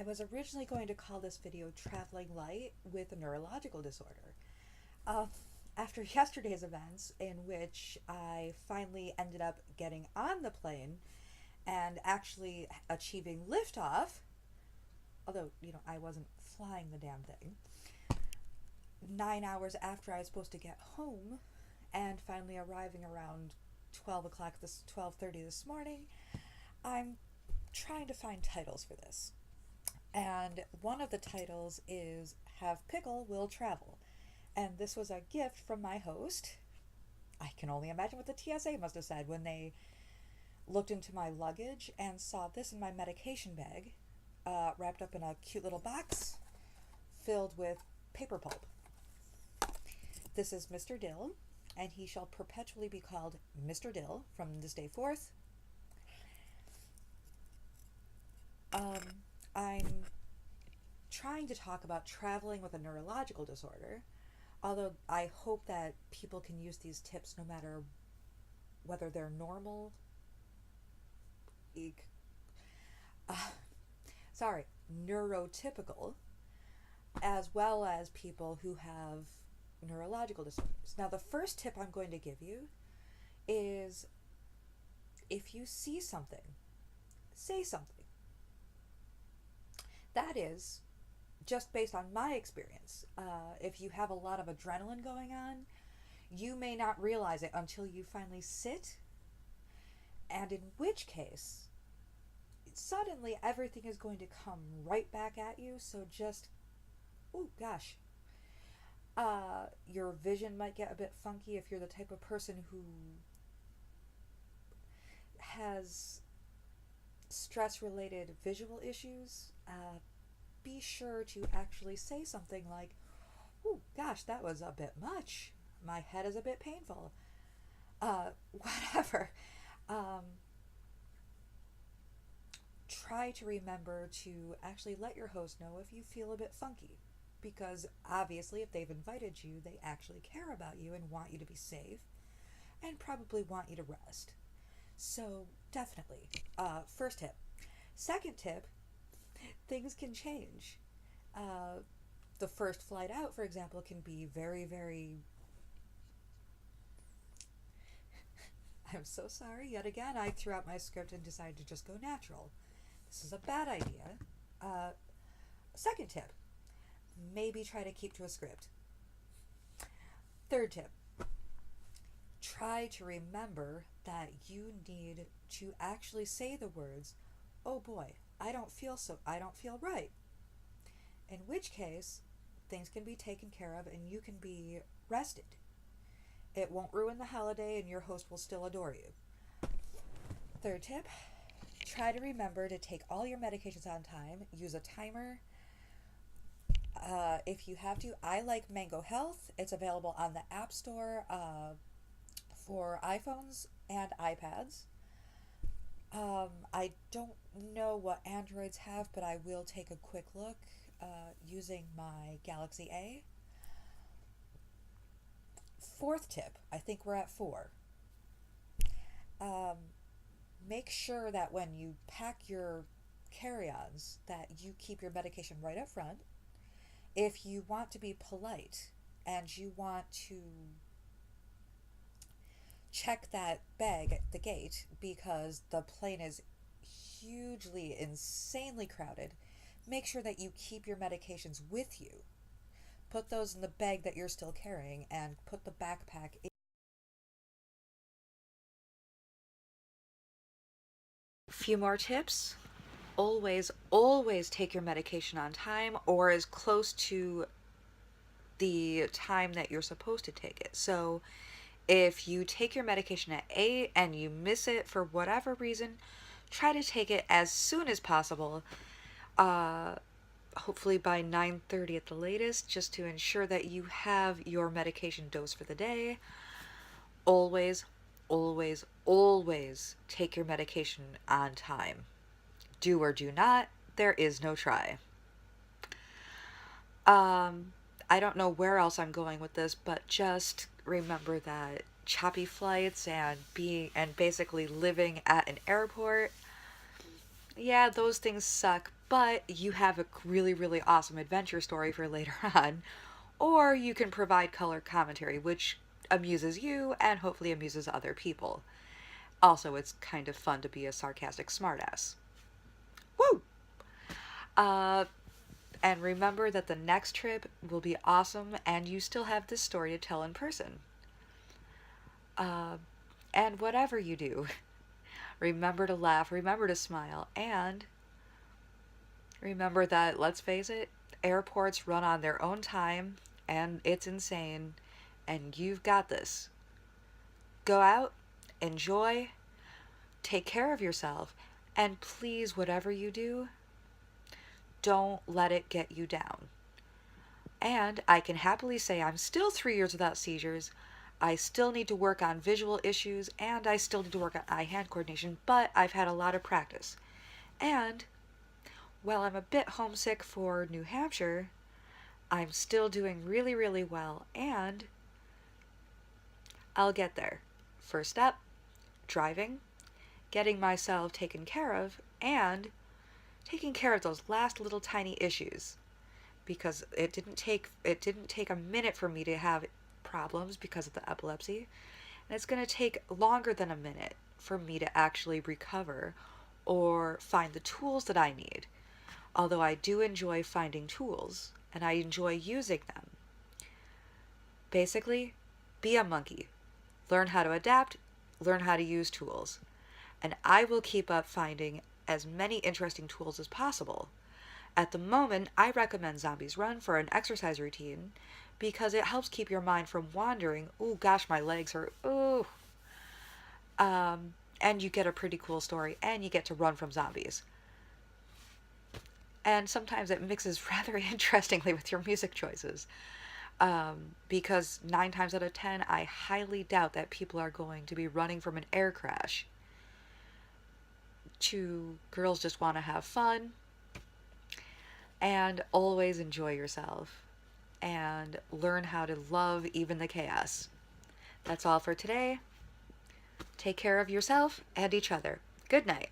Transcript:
I was originally going to call this video Traveling Light with a Neurological Disorder. Uh, After yesterday's events, in which I finally ended up getting on the plane and actually achieving liftoff, although, I wasn't flying the damn thing, 9 hours after I was supposed to get home, and finally arriving around 12 o'clock, 12:30 this morning, I'm trying to find titles for this. And one of the titles is Have Pickle Will Travel. And this was a gift from my host. I can only imagine what the TSA must have said when they looked into my luggage and saw this in my medication bag, wrapped up in a cute little box filled with paper pulp. This is Mr. Dill, and he shall perpetually be called Mr. Dill from this day forth. I'm trying to talk about traveling with a neurological disorder, although I hope that people can use these tips no matter whether they're normal, uh, neurotypical, as well as people who have neurological disorders. Now, the first tip I'm going to give you is if you see something, say something. That is just based on my experience. If you have a lot of adrenaline going on, you may not realize it until you finally sit, and in which case, suddenly everything is going to come right back at you. So just, oh gosh, your vision might get a bit funky if you're the type of person who has stress-related visual issues. Be sure to actually say something like, oh gosh, that was a bit much. My head is a bit painful. Whatever. Try to remember to actually let your host know if you feel a bit funky. Because obviously, if they've invited you, they actually care about you and want you to be safe and probably want you to rest. So, definitely. First tip. Second tip, things can change. The first flight out, for example, can be very, very... I'm so sorry. Yet again, I threw out my script and decided to just go natural. This is a bad idea. Second tip, maybe try to keep to a script. Third tip, try to remember that you need to actually say the words, oh boy, I don't feel right. In which case, things can be taken care of and you can be rested. It won't ruin the holiday and your host will still adore you. Third tip, try to remember to take all your medications on time. Use a timer. If you have to, I like Mango Health. It's available on the App Store for iPhones and iPads. I don't know what Androids have, but I will take a quick look using my Galaxy A. Fourth tip, I think we're at 4. Make sure that when you pack your carry-ons that you keep your medication right up front. If you want to be polite and you want to check that bag at the gate because the plane is hugely, insanely crowded, make sure that you keep your medications with you. Put those in the bag that you're still carrying and put the backpack in. Few more tips. Always take your medication on time or as close to the time that you're supposed to take it. So if you take your medication at 8 and you miss it for whatever reason, try to take it as soon as possible. Hopefully by 9:30 at the latest, just to ensure that you have your medication dose for the day. Always take your medication on time. Do or do not, there is no try. I don't know where else I'm going with this, but just remember that choppy flights and basically living at an airport, yeah, those things suck, but you have a really, really awesome adventure story for later on. Or you can provide color commentary, which amuses you and hopefully amuses other people. Also, it's kind of fun to be a sarcastic smartass. Woo! Uh, and remember that the next trip will be awesome and you still have this story to tell in person. Uh, and whatever you do, remember to laugh, remember to smile, and remember that, let's face it, airports run on their own time and it's insane, and you've got this. Go out, enjoy, take care of yourself, and please, whatever you do, don't let it get you down. And I can happily say I'm still 3 years without seizures. I still need to work on visual issues, and I still need to work on eye-hand coordination, but I've had a lot of practice. And while I'm a bit homesick for New Hampshire, I'm still doing really, really well, and I'll get there. First step, driving, getting myself taken care of, and taking care of those last little tiny issues. Because it didn't take a minute for me to have problems because of the epilepsy, and it's going to take longer than a minute for me to actually recover or find the tools that I need. Although I do enjoy finding tools and I enjoy using them. Basically, be a monkey. Learn how to adapt, learn how to use tools. And I will keep up finding as many interesting tools as possible. At the moment, I recommend Zombies Run for an exercise routine because it helps keep your mind from wandering. Ooh, gosh, my legs hurt. Ooh. And you get a pretty cool story, and you get to run from zombies. And sometimes it mixes rather interestingly with your music choices. Because 9 times out of 10, I highly doubt that people are going to be running from an air crash. Girls just want to have fun. And always enjoy yourself. And learn how to love even the chaos. That's all for today. Take care of yourself and each other. Good night.